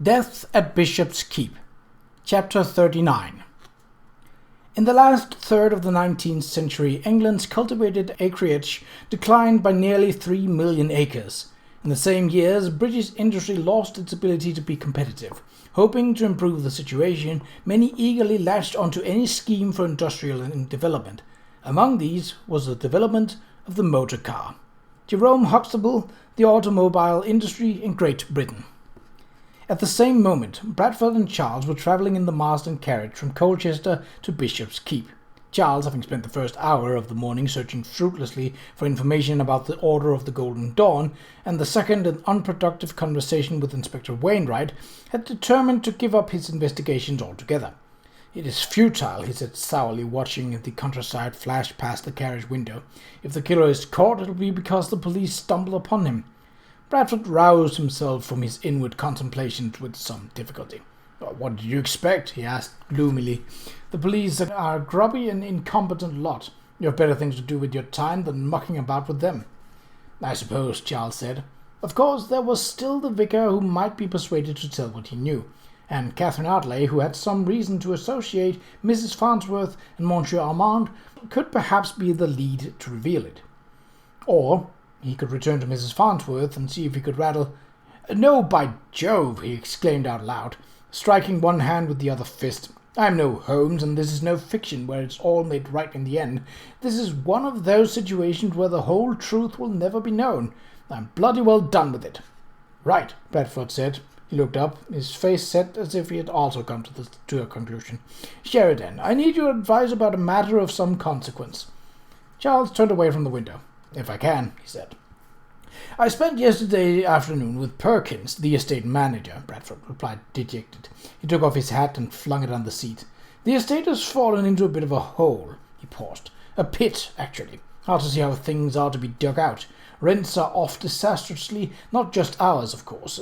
Death at Bishop's Keep, Chapter 39. In the last third of the 19th century, England's cultivated acreage declined by nearly 3 million acres. In the same years, British industry lost its ability to be competitive. Hoping to improve the situation, many eagerly latched onto any scheme for industrial development. Among these was the development of the motor car. Jerome Huxtable, the automobile industry in Great Britain. At the same moment, Bradford and Charles were travelling in the Marsden carriage from Colchester to Bishop's Keep. Charles, having spent the first hour of the morning searching fruitlessly for information about the Order of the Golden Dawn, and the second an unproductive conversation with Inspector Wainwright, had determined to give up his investigations altogether. "It is futile," he said sourly, watching the countryside flash past the carriage window. "If the killer is caught, it'll be because the police stumbled upon him." Bradford roused himself from his inward contemplations with some difficulty. "What did you expect?" he asked gloomily. "The police are a grubby and incompetent lot. You have better things to do with your time than mucking about with them." "I suppose," Charles said. Of course, there was still the vicar who might be persuaded to tell what he knew, and Catherine Artley, who had some reason to associate Mrs. Farnsworth and Monsieur Armand, could perhaps be the lead to reveal it. Or he could return to Mrs. Farnsworth and see if he could rattle— "No, by Jove!" he exclaimed out loud, striking one hand with the other fist. "I'm no Holmes, and this is no fiction where it's all made right in the end. This is one of those situations where the whole truth will never be known. I'm bloody well done with it." "Right," Bradford said. He looked up, his face set as if he had also come to a conclusion. "Sheridan, I need your advice about a matter of some consequence." Charles turned away from the window. "If I can," he said. "I spent yesterday afternoon with Perkins, the estate manager," Bradford replied, dejected. He took off his hat and flung it on the seat. "The estate has fallen into a bit of a hole." He paused. "A pit, actually. Hard to see how things are to be dug out. Rents are off disastrously, not just ours, of course.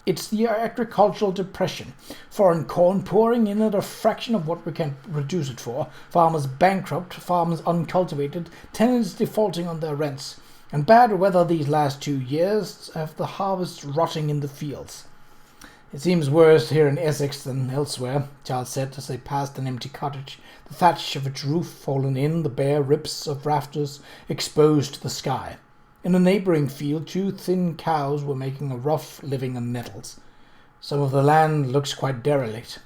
It's the agricultural depression. Foreign corn pouring in at a fraction of what we can reduce it for. Farmers bankrupt, farms uncultivated, tenants defaulting on their rents. And bad weather these last 2 years have the harvests rotting in the fields." "It seems worse here in Essex than elsewhere," Charles said as they passed an empty cottage, the thatch of its roof fallen in, the bare rips of rafters exposed to the sky. In a neighbouring field, 2 thin cows were making a rough living on nettles. "Some of the land looks quite derelict."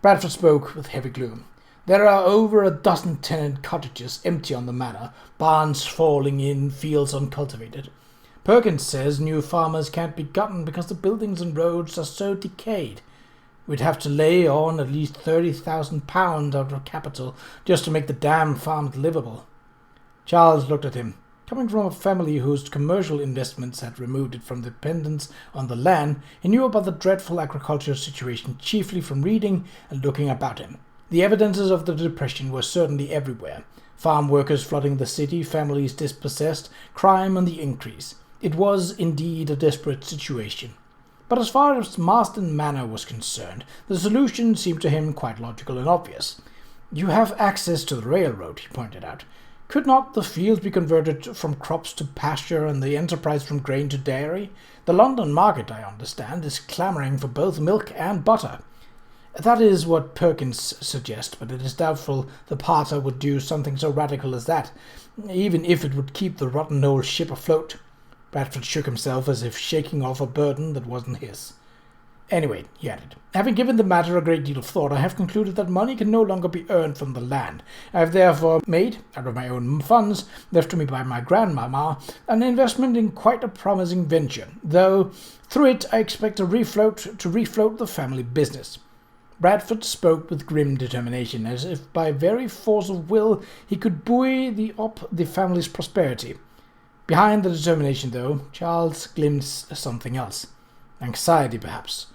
Bradford spoke with heavy gloom. "There are over a dozen tenant cottages empty on the manor, barns falling in, fields uncultivated. Perkins says new farmers can't be gotten because the buildings and roads are so decayed. We'd have to lay on at least £30,000 out of capital just to make the damn farms livable." Charles looked at him. Coming from a family whose commercial investments had removed it from dependence on the land, he knew about the dreadful agricultural situation chiefly from reading and looking about him. The evidences of the depression were certainly everywhere. Farm workers flooding the city, families dispossessed, crime on the increase. It was indeed a desperate situation. But as far as Marsden Manor was concerned, the solution seemed to him quite logical and obvious. "You have access to the railroad," he pointed out. "Could not the fields be converted from crops to pasture and the enterprise from grain to dairy? The London market, I understand, is clamouring for both milk and butter." "That is what Perkins suggests, but it is doubtful the pater would do something so radical as that, even if it would keep the rotten old ship afloat." Bradford shook himself as if shaking off a burden that wasn't his. "Anyway," he added, "having given the matter a great deal of thought, I have concluded that money can no longer be earned from the land. I have therefore made, out of my own funds, left to me by my grandmamma, an investment in quite a promising venture, though through it I expect to refloat the family business." Bradford spoke with grim determination, as if by very force of will he could buoy up the family's prosperity. Behind the determination, though, Charles glimpsed something else. Anxiety, perhaps.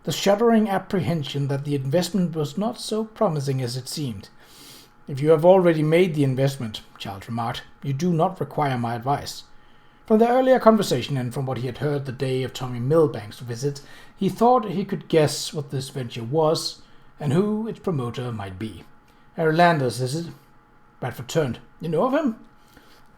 The shuddering apprehension that the investment was not so promising as it seemed. "If you have already made the investment," Charles remarked, "you do not require my advice." From their earlier conversation and from what he had heard the day of Tommy Milbank's visit, he thought he could guess what this venture was and who its promoter might be. "Harry Landers, is it?" Bradford turned. "You know of him?"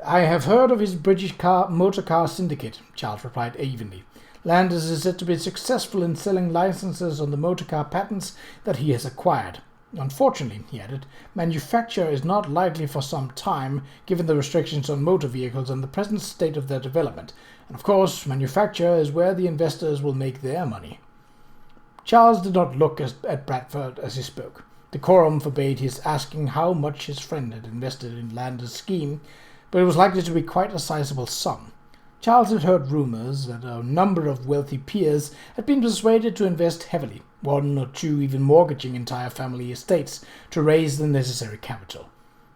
"I have heard of his British motor car syndicate," Charles replied evenly. Landers is said to be successful in selling licenses on the motorcar patents that he has acquired. Unfortunately, he added, manufacture is not likely for some time, given the restrictions on motor vehicles and the present state of their development. And of course, manufacture is where the investors will make their money. Charles did not look at Bradford as he spoke. Decorum forbade his asking how much his friend had invested in Landers' scheme, but it was likely to be quite a sizable sum. Charles had heard rumors that a number of wealthy peers had been persuaded to invest heavily, one or two even mortgaging entire family estates to raise the necessary capital.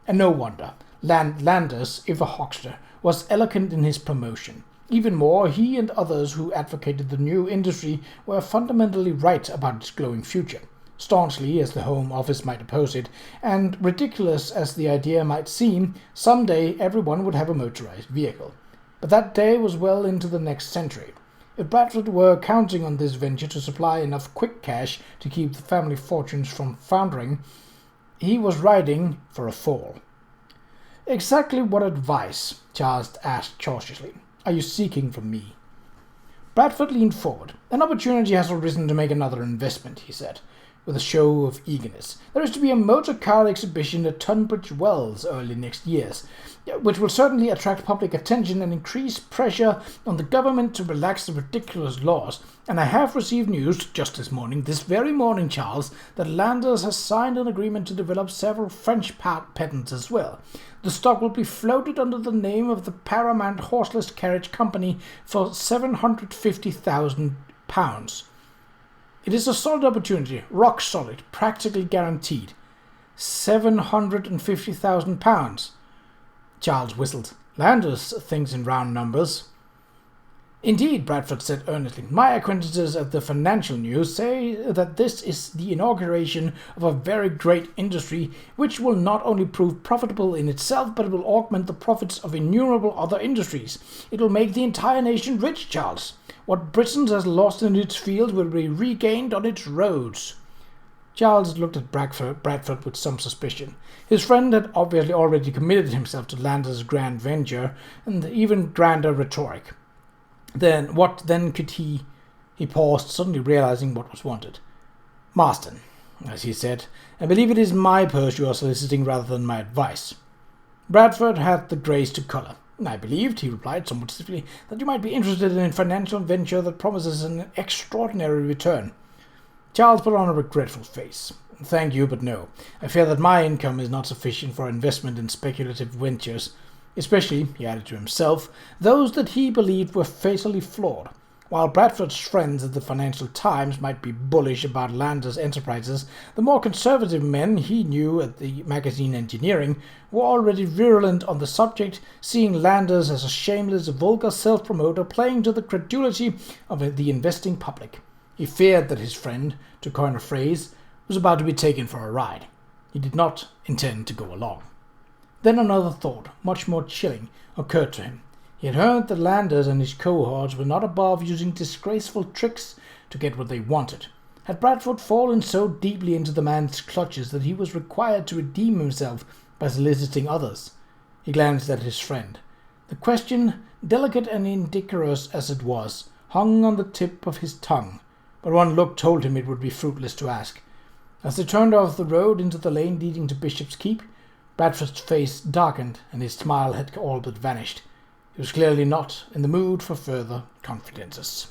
And no wonder. Landers, if a huckster, was eloquent in his promotion. Even more, he and others who advocated the new industry were fundamentally right about its glowing future. Staunchly as the Home Office might oppose it, and ridiculous as the idea might seem, someday everyone would have a motorized vehicle. But that day was well into the next century. If Bradford were counting on this venture to supply enough quick cash to keep the family fortunes from foundering, he was riding for a fall. Exactly what advice, Charles asked cautiously, are you seeking from me? Bradford leaned forward. An opportunity has arisen to make another investment, he said, with a show of eagerness. There is to be a motor car exhibition at Tunbridge Wells early next year, which will certainly attract public attention and increase pressure on the government to relax the ridiculous laws. And I have received news just this very morning, Charles, that Landers has signed an agreement to develop several French patents as well. The stock will be floated under the name of the Paramount Horseless Carriage Company for £750,000. It is a solid opportunity, rock solid, practically guaranteed. £750,000. Charles whistled. Landers thinks in round numbers. Indeed, Bradford said earnestly. My acquaintances at the Financial News say that this is the inauguration of a very great industry which will not only prove profitable in itself, but it will augment the profits of innumerable other industries. It will make the entire nation rich, Charles. What Britain has lost in its field will be regained on its roads. Charles looked at Bradford with some suspicion. His friend had obviously already committed himself to Landers' grand venture, and even grander rhetoric. Then, what then could he paused, suddenly realizing what was wanted. Marston, as he said, I believe it is my purse you are soliciting rather than my advice. Bradford had the grace to colour. I believed, he replied somewhat stiffly, that you might be interested in a financial venture that promises an extraordinary return. Charles put on a regretful face. Thank you, but no. I fear that my income is not sufficient for investment in speculative ventures, especially, he added to himself, those that he believed were fatally flawed. While Bradford's friends at the Financial Times might be bullish about Landers' enterprises, the more conservative men he knew at the magazine Engineering were already virulent on the subject, seeing Landers as a shameless, vulgar self-promoter playing to the credulity of the investing public. He feared that his friend, to coin a phrase, was about to be taken for a ride. He did not intend to go along. Then another thought, much more chilling, occurred to him. He had heard that Landers and his cohorts were not above using disgraceful tricks to get what they wanted. Had Bradford fallen so deeply into the man's clutches that he was required to redeem himself by soliciting others? He glanced at his friend. The question, delicate and indecorous as it was, hung on the tip of his tongue, but one look told him it would be fruitless to ask. As they turned off the road into the lane leading to Bishop's Keep, Bradford's face darkened and his smile had all but vanished. He was clearly not in the mood for further confidences.